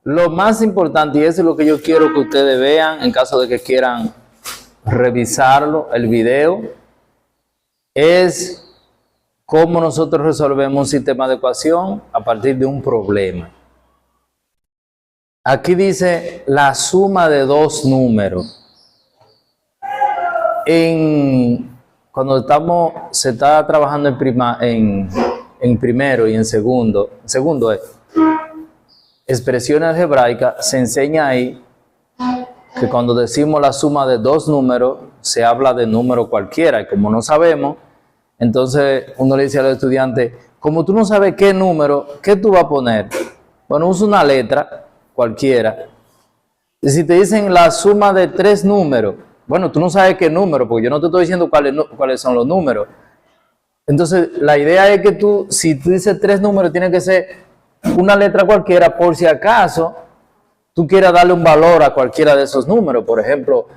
Lo más importante, y eso es lo que yo quiero que ustedes vean en caso de que quieran revisarlo, el video, es cómo nosotros resolvemos un sistema de ecuación a partir de un problema. Aquí dice la suma de dos números. Cuando se está trabajando en primero y en segundo es expresión algebraica, se enseña ahí que cuando decimos la suma de dos números, se habla de número cualquiera, y como no sabemos, entonces uno le dice al estudiante, como tú no sabes qué número, ¿qué tú vas a poner? Bueno, usa una letra cualquiera. Y si te dicen la suma de tres números, bueno, tú no sabes qué número, porque yo no te estoy diciendo cuáles son los números. Entonces, la idea es que tú, si tú dices tres números, tiene que ser una letra cualquiera, por si acaso tú quieras darle un valor a cualquiera de esos números. Por ejemplo,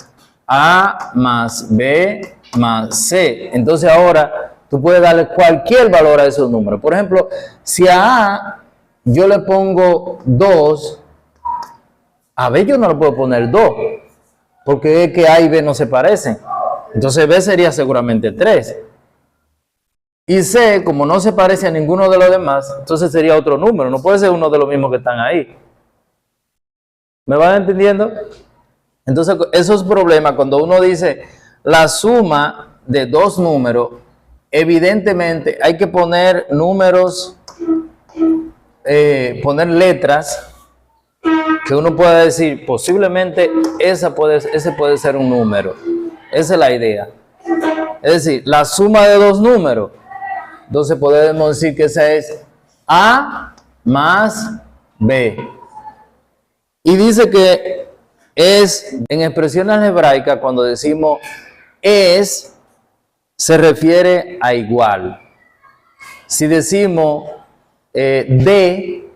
A más B más C. Entonces ahora tú puedes darle cualquier valor a esos números. Por ejemplo, si a A yo le pongo 2, a B yo no le puedo poner 2, porque es que A y B no se parecen. Entonces B sería seguramente 3. Y C, como no se parece a ninguno de los demás, entonces sería otro número. No puede ser uno de los mismos que están ahí. ¿Me van entendiendo? Entonces, esos problemas, cuando uno dice la suma de dos números, evidentemente hay que poner números, poner letras, que uno pueda decir, posiblemente ese puede ser un número. Esa es la idea. Es decir, la suma de dos números. Entonces podemos decir que esa es A más B. Y dice que es, en expresión algebraica, cuando decimos es, se refiere a igual. Si decimos de,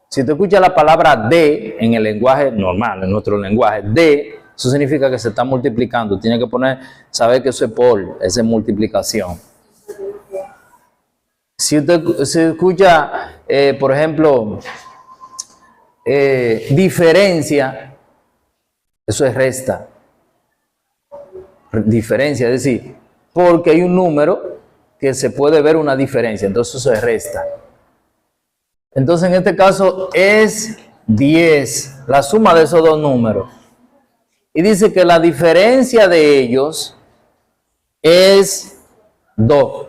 si tú escuchas la palabra de en el lenguaje normal, en nuestro lenguaje, de, eso significa que se está multiplicando. Tiene que saber que eso es por, esa es multiplicación. Si usted se escucha, por ejemplo, diferencia, eso es resta. Diferencia, es decir, porque hay un número que se puede ver una diferencia, entonces eso es resta. Entonces en este caso es 10, la suma de esos dos números. Y dice que la diferencia de ellos es 2.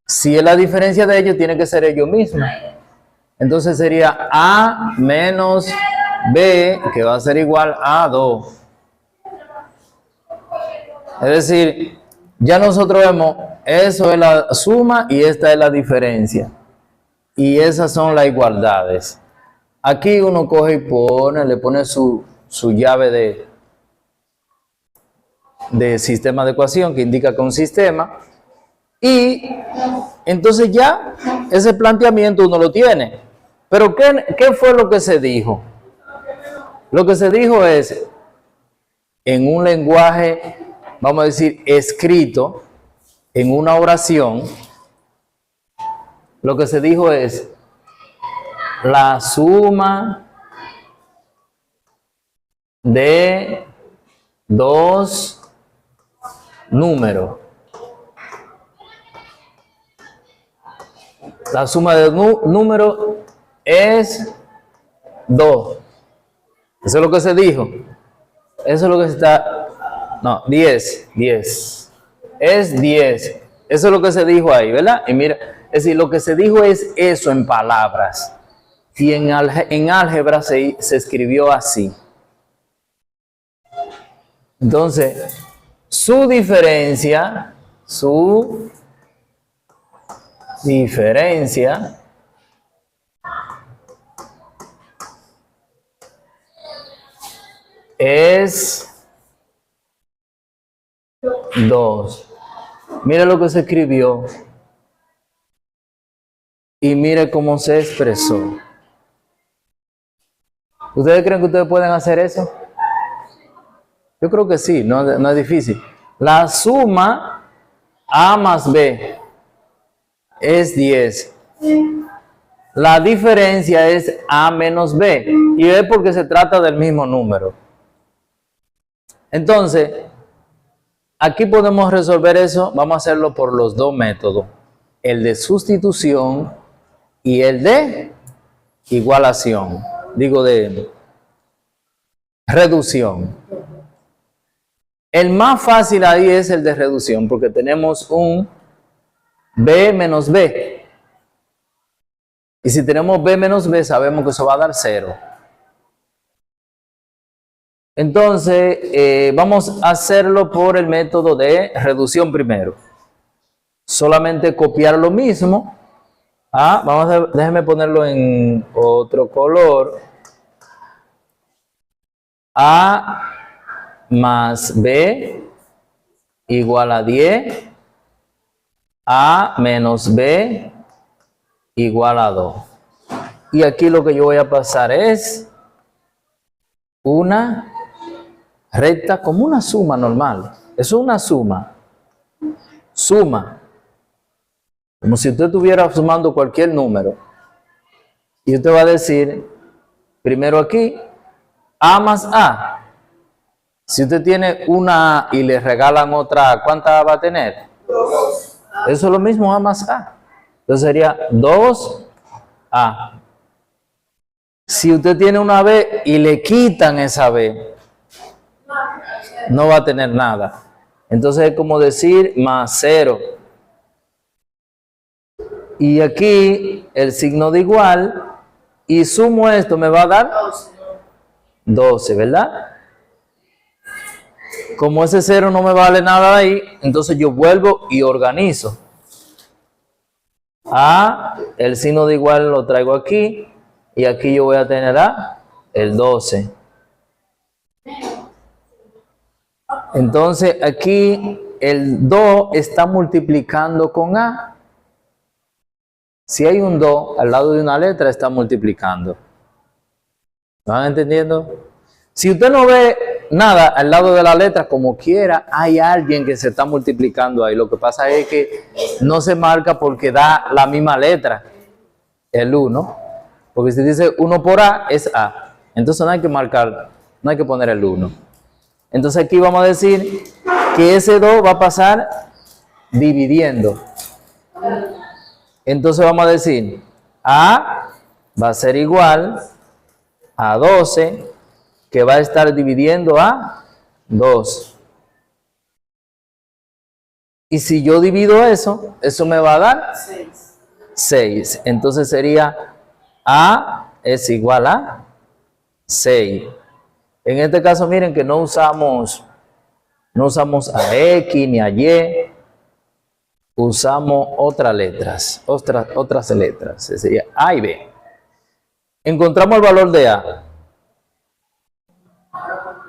Si es la diferencia de ellos, tiene que ser ellos mismos. Entonces sería A menos B, que va a ser igual a 2. Es decir, ya nosotros vemos, eso es la suma y esta es la diferencia. Y esas son las igualdades. Aquí uno coge y le pone su llave de sistema de ecuación, que indica que un sistema. Y entonces ya ese planteamiento uno lo tiene. Pero ¿qué fue lo que se dijo? Lo que se dijo es, en un lenguaje, vamos a decir, escrito, en una oración, lo que se dijo es la suma de dos números. La suma de números es 2. Eso es lo que se dijo. Eso es lo que se está... No, 10. Es 10. Eso es lo que se dijo ahí, ¿verdad? Y mira, es decir, lo que se dijo es eso en palabras. Y en álgebra se escribió así. Entonces, su diferencia es 2. Mira lo que se escribió y mire cómo se expresó. ¿Ustedes creen que ustedes pueden hacer eso? Yo creo que sí, no es difícil. La suma A más B es 10. La diferencia es A menos B. Y es porque se trata del mismo número. Entonces, aquí podemos resolver eso. Vamos a hacerlo por los dos métodos. El de sustitución y el de igualación. Digo, de reducción. El más fácil ahí es el de reducción, porque tenemos un B menos B. Y si tenemos B menos B, sabemos que eso va a dar 0. Entonces, vamos a hacerlo por el método de reducción primero. Solamente copiar lo mismo. Déjenme ponerlo en otro color. A más B igual a 10. A menos B igual a 2. Y aquí lo que yo voy a pasar es una recta como una suma normal. Eso es una suma. Suma. Como si usted estuviera sumando cualquier número. Y usted va a decir, primero aquí, A más A. Si usted tiene una A y le regalan otra A, ¿cuánta A va a tener? 2. Eso es lo mismo, A más A. Entonces sería 2A. Si usted tiene una B y le quitan esa B, no va a tener nada. Entonces es como decir más 0. Y aquí el signo de igual. Y sumo esto, me va a dar 12, ¿verdad? Como ese 0 no me vale nada ahí, entonces yo vuelvo y organizo. El signo de igual lo traigo aquí. Y aquí yo voy a tener el 12. Entonces aquí el 2 está multiplicando con A. Si hay un 2 al lado de una letra, está multiplicando. ¿Van entendiendo? Si usted no ve nada al lado de la letra, como quiera, hay alguien que se está multiplicando ahí. Lo que pasa es que no se marca porque da la misma letra, el 1. Porque si dice 1 por A, es A. Entonces no hay que marcar, no hay que poner el 1. Entonces aquí vamos a decir que ese 2 va a pasar dividiendo. Entonces vamos a decir, A va a ser igual a 12, que va a estar dividiendo a 2. Y si yo divido eso me va a dar 6. Entonces sería A es igual a 6. En este caso, miren que no usamos a X ni a Y. Usamos otras letras. Sería A y B. Encontramos el valor de A.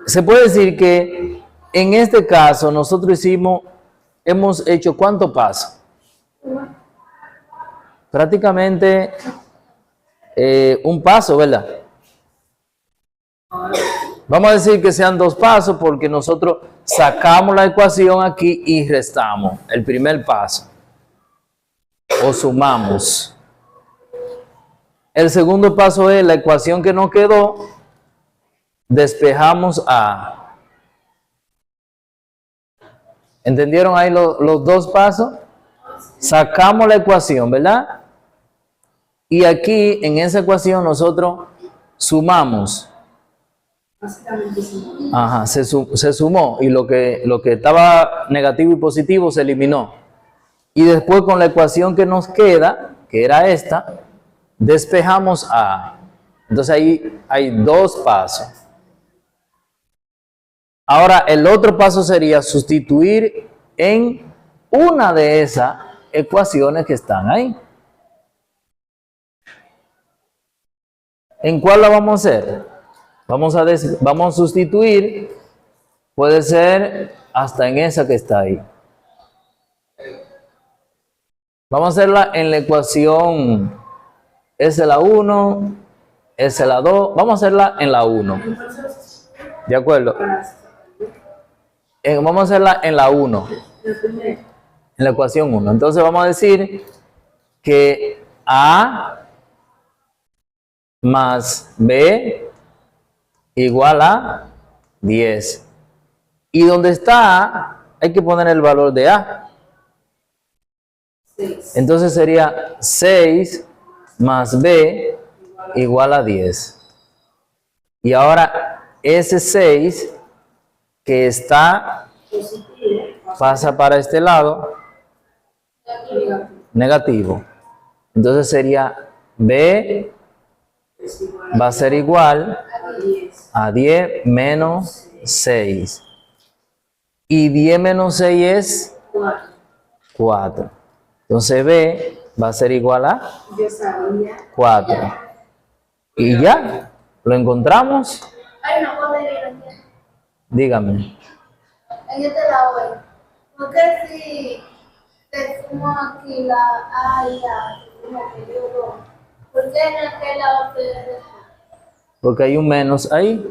Se puede decir que en este caso nosotros hemos hecho ¿cuántos pasos? Prácticamente un paso, ¿verdad? Vamos a decir que sean 2 pasos porque nosotros sacamos la ecuación aquí y restamos el primer paso. O sumamos. El segundo paso es la ecuación que nos quedó. Despejamos A. ¿Entendieron ahí los 2 pasos? Sacamos la ecuación, ¿verdad? Y aquí en esa ecuación nosotros sumamos. Ajá, se sumó y lo que estaba negativo y positivo se eliminó. Y después con la ecuación que nos queda, que era esta, despejamos A. Entonces ahí hay 2 pasos. Ahora el otro paso sería sustituir en una de esas ecuaciones que están ahí. ¿En cuál la vamos a hacer? Vamos a sustituir, puede ser hasta en esa que está ahí. Vamos a hacerla en la ecuación S la 1, S la 2, vamos a hacerla en la 1. ¿De acuerdo? Vamos a hacerla en la 1, en la ecuación 1. Entonces vamos a decir que A más B igual a 10. Y donde está A, hay que poner el valor de A. 6. Entonces sería 6 más B igual a 10. Y ahora ese 6 que está pasa para este lado negativo. Entonces sería B va a ser igual a 10 menos 6. Y 10 menos 6 es 4. Entonces B va a ser igual a Yo sabía. 4. Y ya, lo encontramos. Hay una cosa que no entiendo. Dígame. En este lado, porque si te sumo aquí la A y la sumo que yo doy, ¿por qué en aquel lado se resta? Porque hay un menos ahí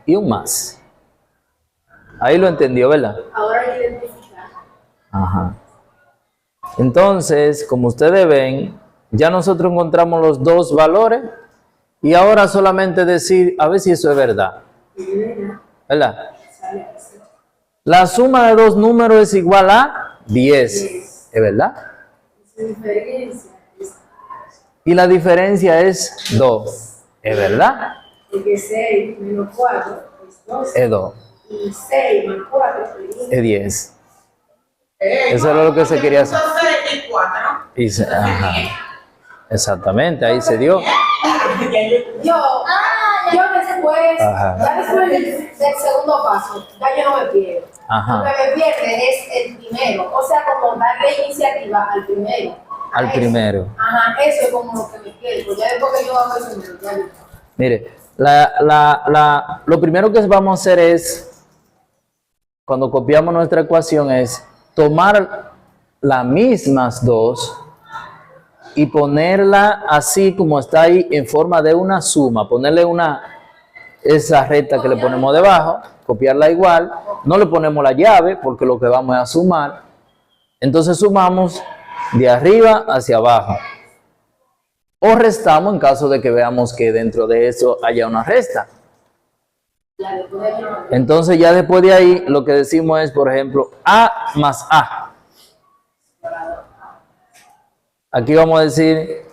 y un más. Ahí lo entendió, ¿verdad? Ahora identificar. Ajá. Entonces, como ustedes ven, ya nosotros encontramos los dos valores y ahora solamente decir, a ver si eso es verdad. ¿Verdad? La suma de dos números es igual a 10. ¿Es verdad? Su diferencia es Y la diferencia es 2. ¿Es verdad? que 6 menos 4 es 12. Es 2. Y 6 más 4 Es 10. Eso era lo que se quería hacer. Y ajá. Exactamente, ahí se dio. Yo después, Ajá. ya después del segundo paso, ya yo no me pierdo. Ajá. Lo que me pierde es el primero, o sea, como darle iniciativa al primero. Al primero. Ajá, eso es como lo que me pierdo. Ya después que yo hago eso, ya listo. Mire, lo primero que vamos a hacer es, cuando copiamos nuestra ecuación, es tomar las mismas dos y ponerla así como está ahí en forma de una suma, ponerle esa recta que le ponemos debajo, copiarla igual, no le ponemos la llave porque lo que vamos es a sumar, entonces sumamos de arriba hacia abajo o restamos en caso de que veamos que dentro de eso haya una resta. Entonces ya después de ahí lo que decimos es, por ejemplo, A más A. Aquí vamos a decir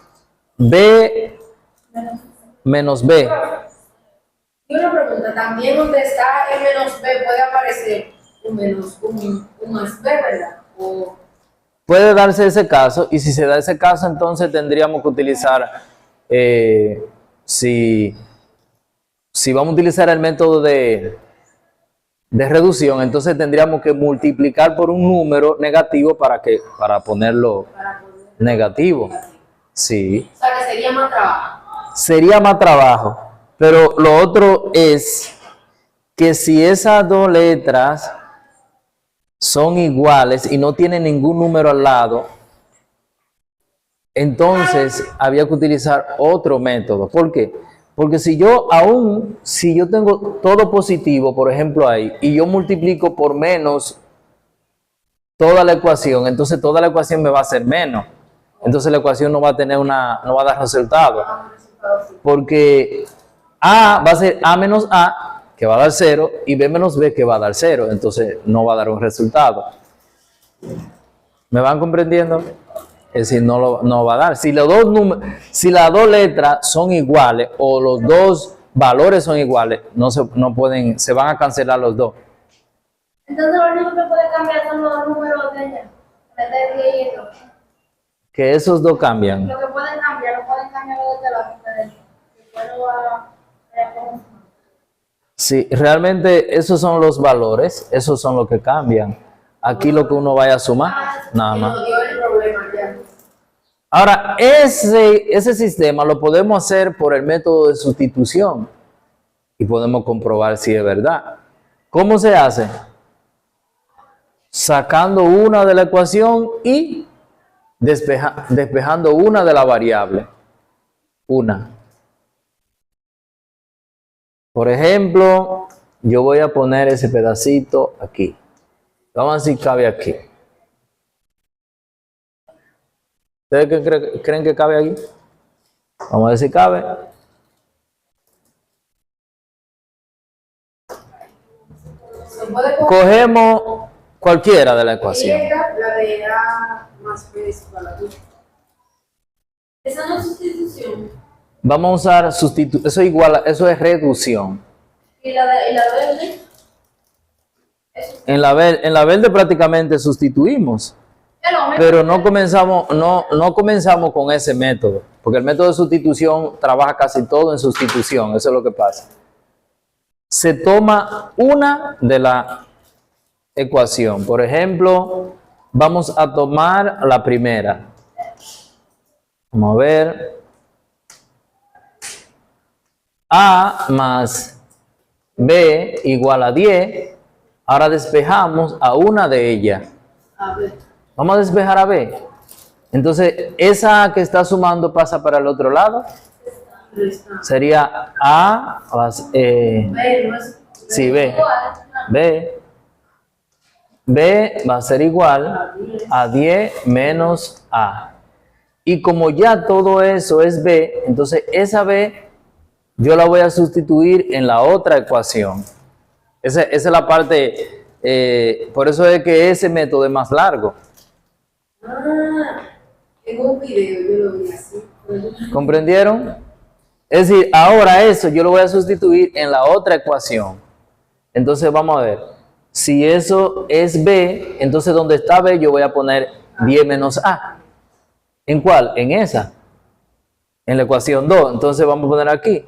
B menos B. Y una pregunta, también donde está el menos B puede aparecer un más B, ¿verdad? O Puede darse ese caso, y si se da ese caso, entonces tendríamos que utilizar, si vamos a utilizar el método de reducción, entonces tendríamos que multiplicar por un número negativo para ponerlo negativo. Sí. o sea, que sería más trabajo. Sería más trabajo, pero lo otro es que si esas dos letras son iguales y no tienen ningún número al lado, entonces había que utilizar otro método. ¿Por qué? Porque si yo tengo todo positivo, por ejemplo ahí, y yo multiplico por menos toda la ecuación, entonces toda la ecuación me va a ser menos. Entonces la ecuación no va a dar resultado. Porque A va a ser A menos A, que va a dar 0, y B menos B, que va a dar 0. Entonces no va a dar un resultado. ¿Me van comprendiendo? Es decir, no va a dar. Si las dos letras son iguales o los dos valores son iguales, no pueden, se van a cancelar los dos. Entonces lo único que puede cambiar son los números de ella. Meter 10 y eso. Que esos dos cambian. Lo que pueden cambiar los de abajo. Después lo va a como. Sí, realmente esos son los valores, esos son los que cambian. Aquí lo que uno vaya a sumar, nada más. No dio el problema ya. Ahora, ese sistema lo podemos hacer por el método de sustitución y podemos comprobar si es verdad. ¿Cómo se hace? Sacando una de la ecuación y despejando una de la variable. Una. Por ejemplo, yo voy a poner ese pedacito aquí. Vamos a ver si cabe aquí. ¿Ustedes creen que cabe aquí? Vamos a ver si cabe. Se puede coger Cogemos cualquiera de la ecuación. esta, la de A más B es igual a B. Esa no es sustitución. Vamos a usar sustitución. Eso eso es reducción. ¿Y la verde? En la verde prácticamente sustituimos. Pero no comenzamos con ese método, porque el método de sustitución trabaja casi todo en sustitución, eso es lo que pasa. Se toma una de la ecuación, por ejemplo, vamos a tomar la primera. Vamos a ver. A más B igual a 10. Ahora despejamos a una de ellas. A ver. Vamos a despejar a B. Entonces, esa A que está sumando pasa para el otro lado. Sería A más B no es. sí, B. B va a ser igual a 10 menos A. Y como ya todo eso es B, entonces esa B yo la voy a sustituir en la otra ecuación. Esa es la parte, por eso es que ese método es más largo. En un video yo lo vi así. ¿Comprendieron? Es decir, ahora eso yo lo voy a sustituir en la otra ecuación. Entonces vamos a ver. Si eso es B, entonces donde está B yo voy a poner 10 menos A. ¿En cuál? En esa. En la ecuación 2. Entonces vamos a poner aquí.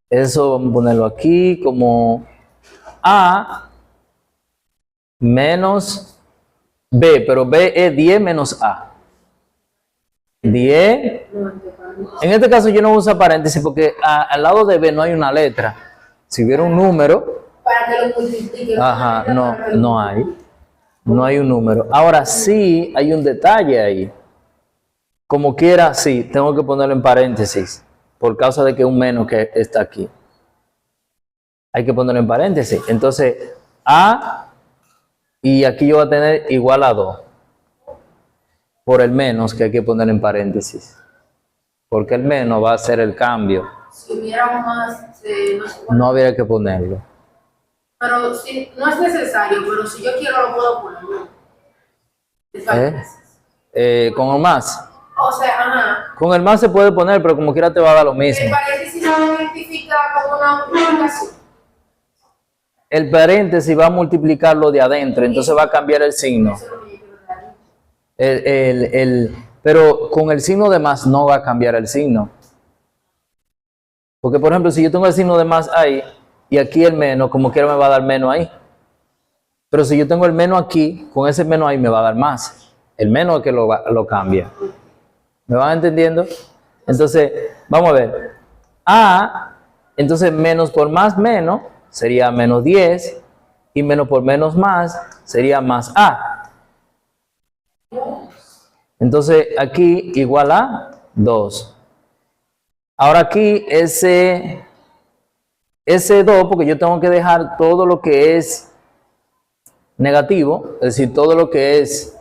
Eso vamos a ponerlo aquí como A menos B, pero B es 10 menos A. 10. En este caso yo no uso paréntesis porque al lado de B no hay una letra. Si hubiera un número, Para que lo multiplique. ajá, no hay. No hay un número. Ahora sí hay un detalle ahí. Como quiera, sí, tengo que ponerlo en paréntesis. Por causa de que un menos que está aquí. Hay que ponerlo en paréntesis. Entonces, A, y aquí yo voy a tener igual a 2. Por el menos que hay que poner en paréntesis. Porque el menos va a ser el cambio. Si hubiera más, No habría que ponerlo. pero si, no es necesario, pero si yo quiero lo puedo poner. ¿No? Con el más. O sea, ajá. Con el más se puede poner, pero como quiera te va a dar lo mismo. El paréntesis no lo identifica como una multiplicación. El paréntesis va a multiplicar lo de adentro, entonces va a cambiar el signo. Eso es lo que yo quiero decir. Pero con el signo de más no va a cambiar el signo. Porque, por ejemplo, si yo tengo el signo de más ahí y aquí el menos, como quiera me va a dar menos ahí. Pero si yo tengo el menos aquí, con ese menos ahí me va a dar más. El menos es que lo cambia. ¿Me van entendiendo? Entonces, vamos a ver. A, entonces menos por más menos sería menos 10 y menos por menos más sería más A. Entonces aquí igual a 2. Ahora aquí ese 2, porque yo tengo que dejar todo lo que es negativo, es decir, todo lo que es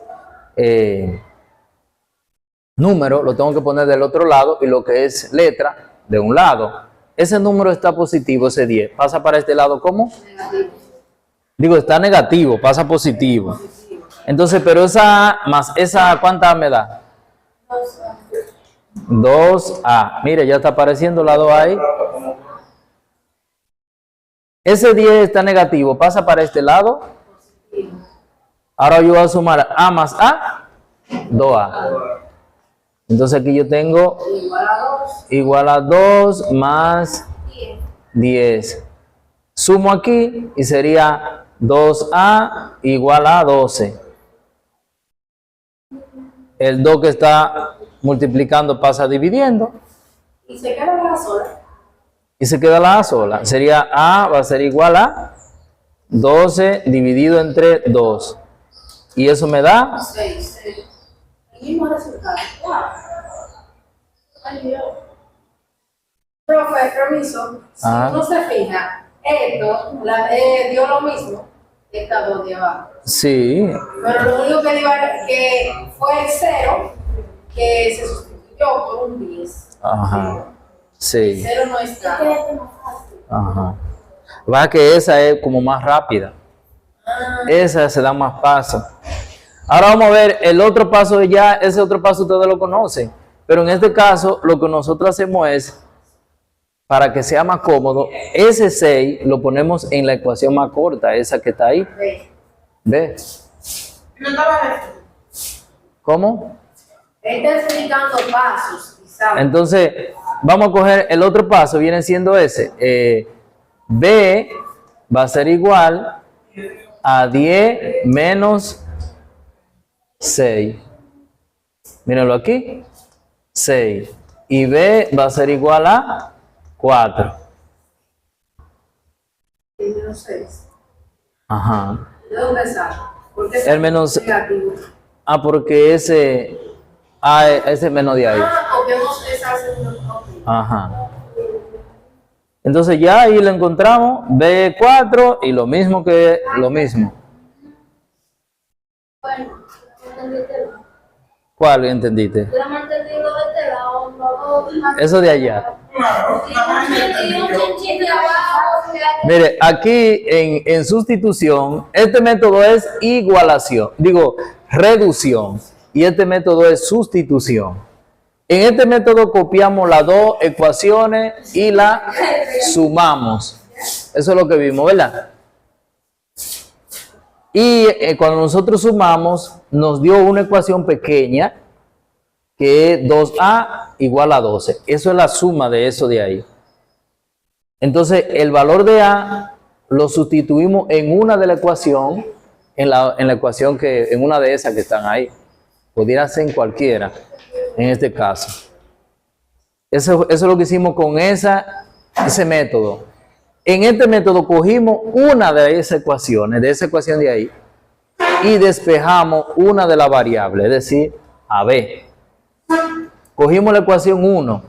número, lo tengo que poner del otro lado y lo que es letra de un lado. Ese número está positivo, ese 10. ¿Pasa para este lado cómo? Negativo. Digo, está negativo, pasa positivo. Entonces, pero esa A más esa A, ¿cuánta A me da? 2A. Mire, ya está apareciendo la 2 ahí. Ese 10 está negativo, pasa para este lado. Ahora yo voy a sumar A más A, 2A. Entonces aquí yo tengo igual a 2 más 10. Sumo aquí y sería 2A igual a 12. El 2 que está multiplicando pasa dividiendo. Y se queda la sola. Y se queda la A sola. Sería A va a ser igual a 12 dividido entre 2. Y eso me da 6. El mismo resultado. Wow. Ay, Dios. Profe, permiso. Si uno se fija, esto dio lo mismo. Esta 2 de abajo. sí. Pero lo único que fue el 0 que se sustituyó por un 10. Ajá. Sí. 0 no está. Ajá. Va que esa es como más rápida. Esa se da más paso. Ahora vamos a ver el otro paso ya, ese otro paso ustedes lo conocen. Pero en este caso, lo que nosotros hacemos es, para que sea más cómodo, ese 6 lo ponemos en la ecuación más corta, esa que está ahí. ¿Ve? No estaba esto. ¿Cómo? Está explicando pasos, quizás. Entonces, vamos a coger el otro paso, viene siendo ese. B va a ser igual a 10 menos 6. Mírenlo aquí. 6. Y B va a ser igual a 4. Y menos 6. Ajá. ¿De dónde sale? ¿Por qué El menos... negativo? Ah, porque ese... Ah, ese menos de ahí. Copiamos esa segunda. Ajá. Entonces ya ahí lo encontramos. B4 y lo mismo que lo mismo. Bueno, ¿entendiste? ¿Cuál entendiste? Yo no entendí lo de este lado, no. Eso de allá. Y un chinchín de abajo. Mire, aquí en sustitución, este método es igualación, digo, reducción, y este método es sustitución. En este método copiamos las dos ecuaciones y las sumamos. Eso es lo que vimos, ¿verdad? Y cuando nosotros sumamos, nos dio una ecuación pequeña, que es 2a igual a 12. Eso es la suma de eso de ahí. Entonces, el valor de a lo sustituimos en una de la ecuación, en la ecuación en una de esas que están ahí. Pudiera ser en cualquiera, en este caso. Eso es lo que hicimos con ese método. En este método cogimos una de esas ecuaciones, de esa ecuación de ahí, y despejamos una de las variables, es decir, a b. Cogimos la ecuación 1.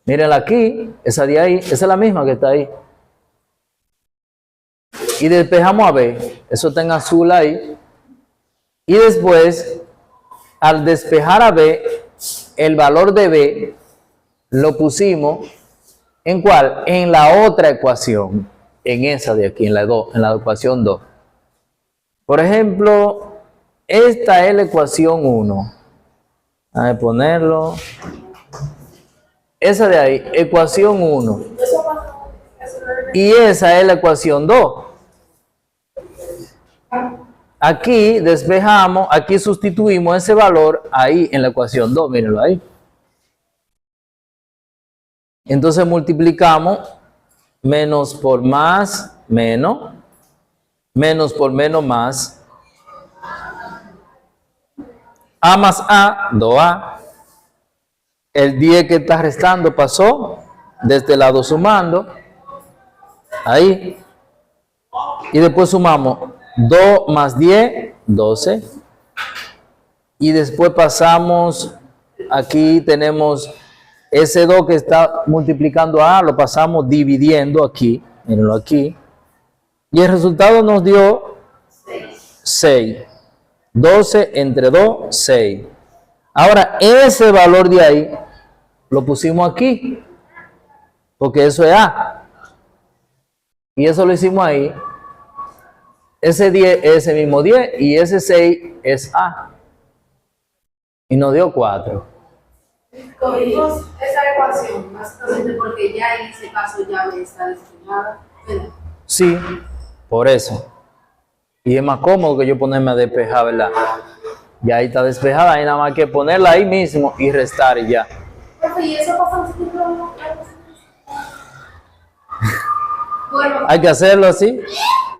Mírenla aquí, esa de ahí, esa es la misma que está ahí. Y despejamos a b, eso está en azul ahí. Y después, al despejar a b, el valor de b lo pusimos ¿en cuál? En la otra ecuación, en esa de aquí, en la ecuación 2. Por ejemplo, esta es la ecuación 1. Vamos a ponerlo. Esa de ahí, ecuación 1. Y esa es la ecuación 2. Aquí despejamos, aquí sustituimos ese valor ahí en la ecuación 2, mírenlo ahí. Entonces multiplicamos menos por más, menos, menos por menos más. A más A, 2A. El 10 que está restando pasó de este lado sumando. Ahí. Y después sumamos 2 más 10, 12. Y después pasamos, aquí tenemos ese 2 que está multiplicando a A, lo pasamos dividiendo aquí. Mírenlo aquí. Y el resultado nos dio 6. 12 entre 2, 6. Ahora, ese valor de ahí lo pusimos aquí, porque eso es A. Y eso lo hicimos ahí. Ese 10 es ese mismo 10 y ese 6 es A. Y nos dio 4. Cogimos esa ecuación, básicamente porque ya en ese caso ya está despejada. Sí, por eso. Y es más cómodo que yo ponerme a despejar, ¿verdad? Ya ahí está despejada, hay nada más que ponerla ahí mismo y restar y ya. Profe, ¿y eso pasa en ciclo? Bueno, Hay que hacerlo así.